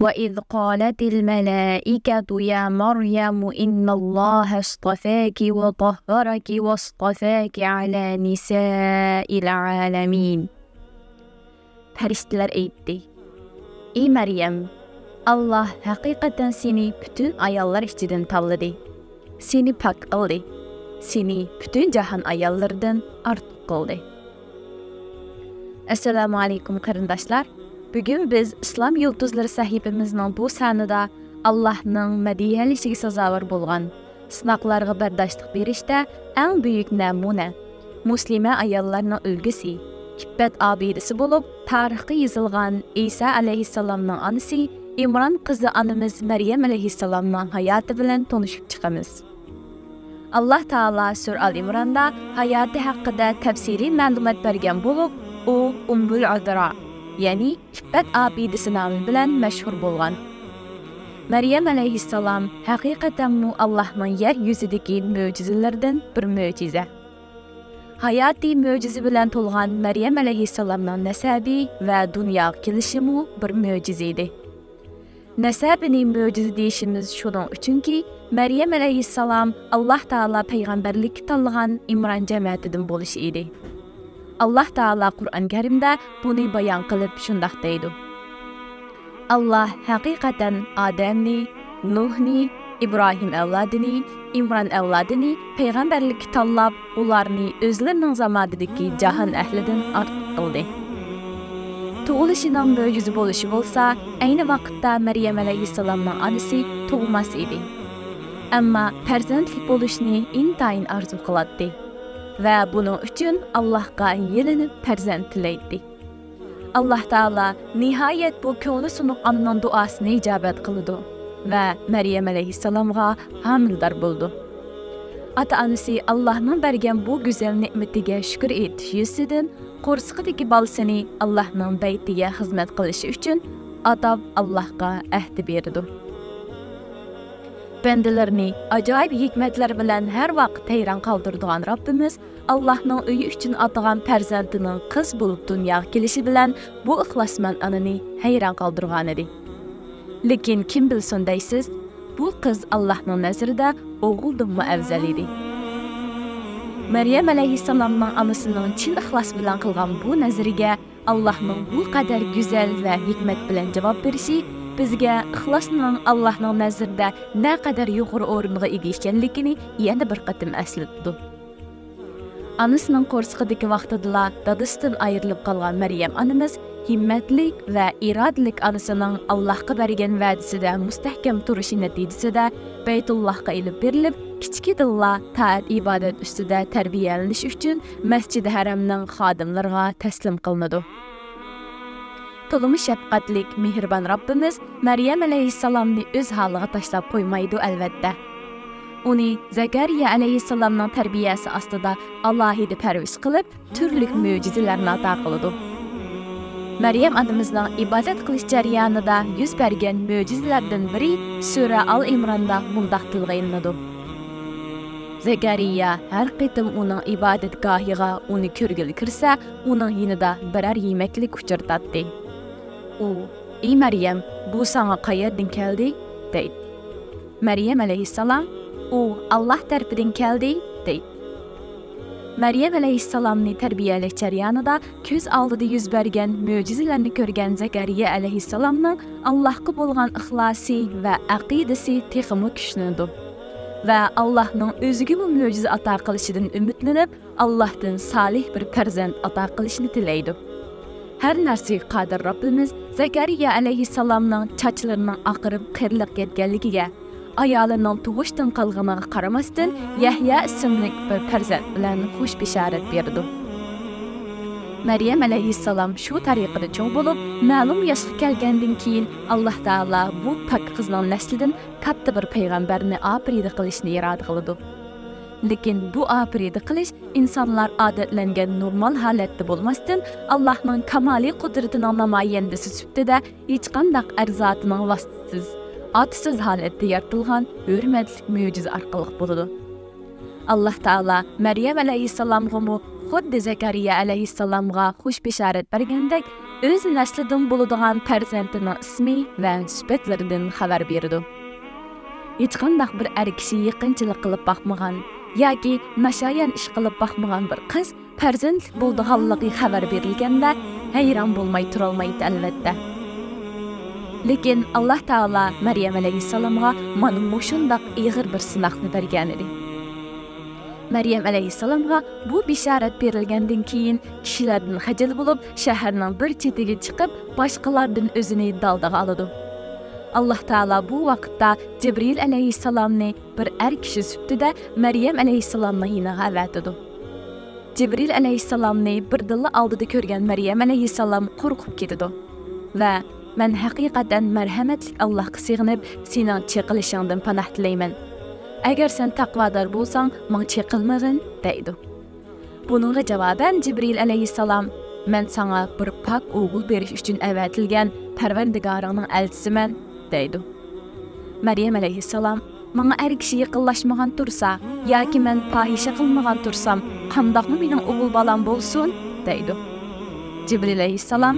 وإذ قالت الملائكة يا مريم إن الله اصطفاك وطهرك واصطفاك على نساء العالمين. Farishtalar aytdi: Ey Maryam, Allah haqiqatan seni bütün ayollar ichidan tanladi. Seni pak qildi. Seni bütün jahon ayollaridan ortiq qildi. Assalomu alaykum qarindoshlar. Bugün biz İslam Yıldızları sahifimizning bu sanida Allah'ның madiyalishiga sazovor bo'lgan sinoqlarga bardoshlik berishda eng buyuk namuna muslima ayollarning ulgusi, iffat obidasi bo'lib, tarixga yozilgan İsa alayhissalomning onasi İmron qizi onamiz Maryam alayhissalomning hayoti bilan tanishib chiqamiz. Allah Taala Sur Al-Imronda hayoti haqida tafsiliy ma'lumot bergan bo'lib, u Ummul Azra, ya'ni iffat obidasi nomi bilan mashhur bo'lgan. Maryam alayhissalom haqiqatan Allohning yer yuzidagi mo'jizalaridan bir mo'jiza. Hayoti mo'jiza bilan to'lgan Maryam alayhissalomning nasabi va dunyoga kelishi bir mo'jiza edi. Nasabini mo'jiza deyishimiz shuning uchunki Maryam alayhissalom Alloh taolo payg'ambarlikka tanlagan Imron jamiyatidan bo'lishi edi. Allah Taala Qur'on Karimda buni bayon qilib shundoq deydi: Allah haqiqatan Adamni, Nuhni, İbrahim avlodini, Imron avlodini payg'ambarlikka tanlab, ularni o'zlarining zamonidagi jahon ahlidan ortiq qildi. Tug'ilishining mo'jiza bo'lishi bo'lsa, ayni vaqtda Maryam alayhissalomning onasi tug'mas edi. Ammo farzandlik bo'lishni intayin orzu qiladi. Ve bunun için Allah'a yelinip farzand tilaydi. Allah Taala nihayet bu ko'ngli sunuq onaning duosini ijobat qildi ve Maryam alayhissalomga homildor bo'ldi. Ota-onasi Allohning bergan bu go'zal ne'matiga shukr etish yuzidan qo'rsiqdagi bolasini Allohning baytiga xizmat qilishi uchun atab Allohga ahd berdi. Bendilerini ajoyib hikmetler bilen her vaqt hayran qoldirdigan Rabbimiz Allah'ның uyi uchun atagan farzandining qiz bo'lib dunyoga kelishi bilan bu ixlosmand onani hayron qoldirgan edi. Lekin kim bilsin deysiz, bu qiz Allohning nazarida o'g'ildan afzal edi. Maryam alayhissalomning onasining chin ixlos bilan qilgan bu nazariga Allohning bu qadar go'zal va hikmat bilan javob berishi bizga ixlosning Allohning nazarida ne qadar yuqori o'ringa ega ekanligini yana bir qatim eslatdi. Anasının qo'rsiqidagi vaqtida dadasidan ayrilib qolgan Maryam onamiz himmatlik va irodalik onasining Allohga bergan va'dasida mustahkam turishi natijasida Baytullohga ilib berilib, kichkidilla taat ibodat ustida tarbiyalanish uchun Masjid Haramning xodimlariga taslim qilinadi. Tolumi shafqatlik, mehribon Rabbimiz Maryam alayhissalomni o'z holiga tashlab qo'ymaydi albatta. Uni Zakariya alayhissalomning tarbiyasi ostida alohida parvarish qilib, turli mo'jizalarni ato qiladi. Maryam onamizning ibodat qilish jarayonida yuz bergan mo'jizalardan biri Sura Al-Imronda bundoq tilg'ayinadi. Zakariya har qitim uning ibodatgohiga uni ko'rgili kirsa, uning yonida biror yemaklik uchirtadi. U: "Ey Maryam, bu sana qayerdan keldi?" deydi. Maryam alayhissalom: "U Allah tarafidan keldi" deydi. Maryam alayhissalomni tarbiyalash jarayonida ko'z oldida yuz bergan mo'jizalarni ko'rgan Zakariya alayhissalomning Allohga bo'lgan ixlosi va aqidasi texmi kuchlandi va Allohning o'ziga bu mo'jiza ato qilishidan umidlanib, Allohdan solih bir farzand ato qilishni tilaydi. Her narsaga qodir Rabbimiz Zakariya alayhissalomning sochlarining oqirib qirliq ketganligiga, ayolining tug'ishdan qolganiga qaramasdan Yahya ismli bir farzand bilan xush bishorat berdi. Maryam alayhissalom shu tariqada cho'ng bo'lib, ma'lum yoshga kelgandan keyin Alloh taolo bu pak qizning naslidan katta bir payg'ambarni oprida qilishni iroda qildi. Lekin bu oprida qilish insonlar odatlangan normal holatda bo'lmasdan Allohning kamoliy qudratining namoyandasi sifatida hech qanday arzotining vositasiz, atsiz holatda yaratilgan hurmatli mo'jiza orqali bo'ladi. Allah Taala Maryam alayhissalomga xuddi Zakariya alayhissalomga xush bishorat bergandek, o'z naslidan bo'ladigan farzandining ismi va sifatlaridan xabar berdi. Hech qanday bir er kishi yaqinchilik qilib boqmagan yoki nashayan ish qilib boqmagan bir qiz farzand bo'lganligi xabar berilganda hayron bo'lmay turolmaydi albatta. Lekin Alloh taolo Maryam alayhissalomga mana shunday ig'ir bir sinoqni bergan edi. Maryam alayhissalomga bu bishorat berilgandan keyin kishilardan xajil bo'lib, shaharning bir chetiga chiqib, boshqalardan o'zini daldaga oladi. Alloh taolo bu vaqtda Jibril alayhissalomni bir er kishi sifatida Maryam alayhissalomning yoniga avatadi. Jibril alayhissalomni birdilla oldida ko'rgan Maryam alayhissalom qo'rqib ketadi va "Men haqiqatan marhamatli Allohga sig'inib, sening cheqilishingdan panoh tilayman. Agar sen taqvodor bo'lsang, menga cheqilmag'in" deydi. Buningga javoban Jibril alayhissalom "Men sana bir pak o'g'il berish uchun avatilgan Parvardigoringning elchisiman" deydi. Maryam alayhissalom "Menga er kishi yaqinlashmagan tursa, yoki men fohisha qilmagan tursam, qandoqmi mening o'g'il bolam bo'lsin" deydi. Jibril alayhissalom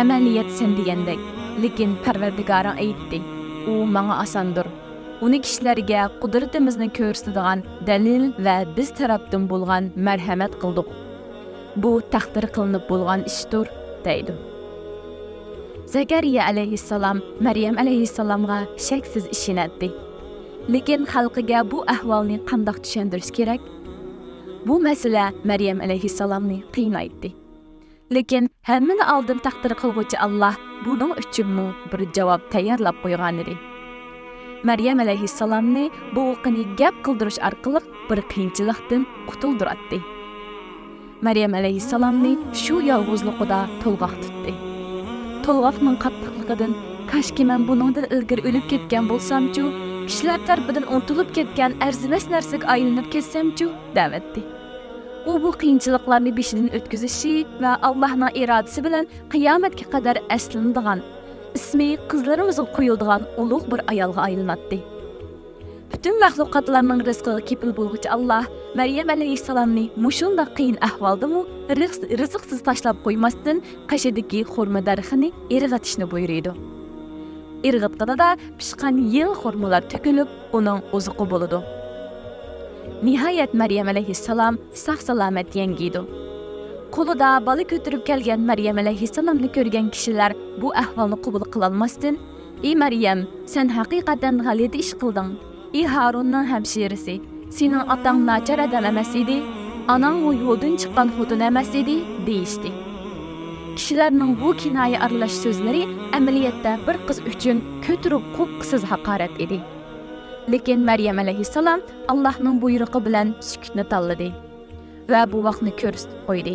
"Amaliyat sen degandek, lekin Parvardigoring aytdi, u menga osondir. Uni kishilarga qudratimizni ko'rsatadigan dalil va biz tarafdan bo'lgan marhamat qildik. Bu taqdir qilinib bo'lgan ishdir" deydi. Zakariya alayhissalom Maryam alayhissalomga shaksiz ishonadi. Lekin xalqiga bu ahvolni qanday tushuntirish kerak? Bu masala Maryam alayhissalomni qiynaydi. Lekin hammani oldin taqdir qilguvchi Alloh buning uchun bir javob tayyorlab qo'ygan edi. Maryam alayhissalomni bu o'qini gap qildirish orqali bir qiyinchilikdan qutuldiradi. Maryam alayhissalomni shu yolg'izlikda to'lg'oq tutdi. To'lg'oqning qattiqligidan "Kashki men buningdan ilgari o'lib ketgan bo'lsam-chu, kishilar tarafidan unutilib ketgan arzimas narsaga aylanib ketsam-chu" da'vatdi. U bu qiyinchiliklarni beshidan o'tkazishi va Allohning irodasi bilan qiyomatga qadar aslanadigan, ismi qizlarimizga qo'yiladigan ulug' bir ayolga aylanadi. Butun maxluqotlarning rizqiga kepil bo'lguvchi Alloh Maryam alayhissalomni mushunda qiyin ahvoldami rizqsiz tashlab qo'ymasdan qashidagi xurma darxini irg'atishni buyurdi. Irg'itqanda pishqan yeng xurmalar to'kilib, uning oziqi bo'ladi. Nihayat Maryam alayhissalom sog'-salomat yengiydi. Qo'lida bola ko'tarib kelgan Maryam alayhissalomni ko'rgan kishilar bu ahvolni qabul qila olmasdan, "Ey Maryam, sen haqiqatan g'alati ish qilding. Ey Harunning hamshirasi, sening otang nachar odam emas edi, onang u yo'ldan chiqqan xotin emas edi" deyishdi. Kishilarning bu kinoya aralash so'zlari amaliyotda bir qiz uchun ko'tirib qo'qqisiz haqorat edi. Lekin Maryam alayhissalom Allohning buyrug'i bilan sukutni tanladi va bu vaqtni ko'rsatib qo'ydi.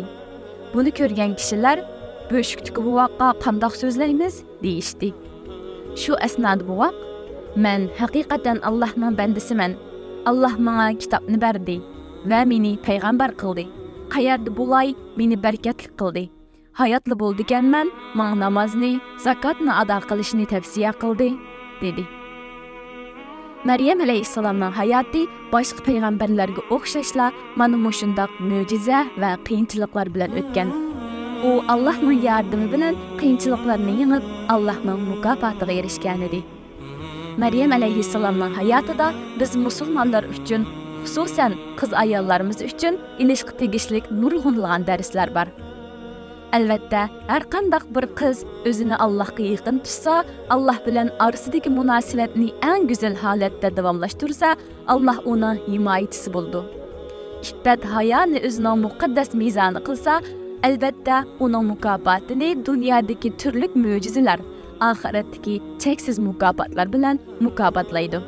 Buni ko'rgan kishilar "Bo'shukdagi bu vaqqa qandoq so'zlaymiz?" deyishdi. Shu asnoda bu vaqt "Men haqiqatan Allohning bandasiman. Alloh menga kitobni berdi va meni payg'ambar qildi. Qayerda bo'lay, meni barkatli qildi. Hayotli bo'ldiganman, menga namozni, zakotni ado qilishni tavsiya qildi" dedi. Maryam alayhissalomning hayoti boshqa payg'ambarlarga o'xshashla mana shunday mo'jiza va qiyinchiliklar bilan o'tgan. U Allohning yordami bilan qiyinchiliklarni yengib, Allohning mukofotiga erishgan edi. Maryam alayhissalomning hayotida biz musulmonlar uchun, xususan qiz ayollarimiz uchun ilishqi tegishlik nurg'unlagan darslar bor. Albatta, har qanday bir qiz o'zini Allohga yaqin tutsa, Alloh bilan orasidagi munosabatni eng go'zal holatda davomlashtirsa, Alloh uni himoyachisi bo'ldi. Iffat hayoni o'zining muqaddas mezoni qilsa, albatta uning mukofotini dunyodagi turli mo'jizalar, oxiratdagi cheksiz mukofotlar bilan mukofotlaydi.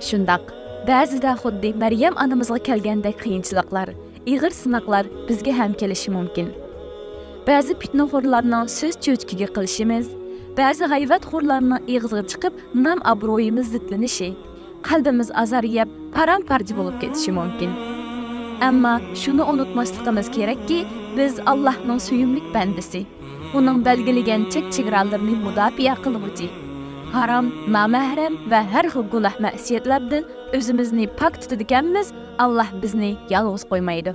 Shundaq, ba'zida xuddi Maryam onamizga kelgandek qiyinchiliklar, ig'ir sinoqlar bizga ham kelishi mumkin. Ba'zi fitnaxo'rlarning so'z cho'chkiga qilishimiz, ba'zi g'ayvatxo'rlarning ig'ziga chiqib, nam obro'yimiz zitlanishi, qalbimiz azariyib, param-parcha bo'lib ketishi mumkin. Ammo shuni unutmasligimiz kerakki, biz Allohning suyumli bandasi, uning belgilagan chek-chegaralarini mudofaa qiluvchi, harom, nomahram va har xil gunoh ma'siyatlardan o'zimizni pok tutadiganmiz. Alloh bizni yolg'iz qo'ymaydi.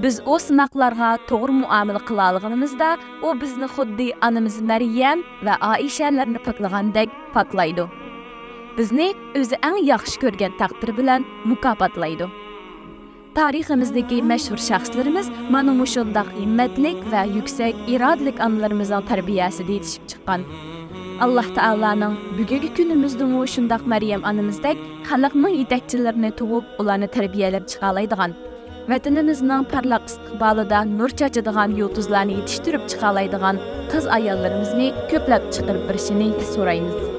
Biz o sınaqlarga to'g'ri muomala qila olganimizda, u bizni xuddi onamiz Maryam va Oishalarni poklagandek poklaydi. Bizni o'zi eng yaxshi ko'rgan taqdir bilan mukofotlaydi. Tariximizdagi mashhur shaxslarimiz mana shunday himmatlik va yuksak irodalik onalarimizning tarbiyasida yetishib chiqqan. Allah Taalaning bugungi kunimizda shunday Maryam onamizdek xalqning yetakchilarini tug'ib, ularni tarbiyalab chiqa oladigan, vatanimizning parlaq istiqbolida nur chachadigan yulduzlarni yetishtirib chiqa oladigan qiz ayollarimizni ko'plab chiqarib berishini so'raymiz.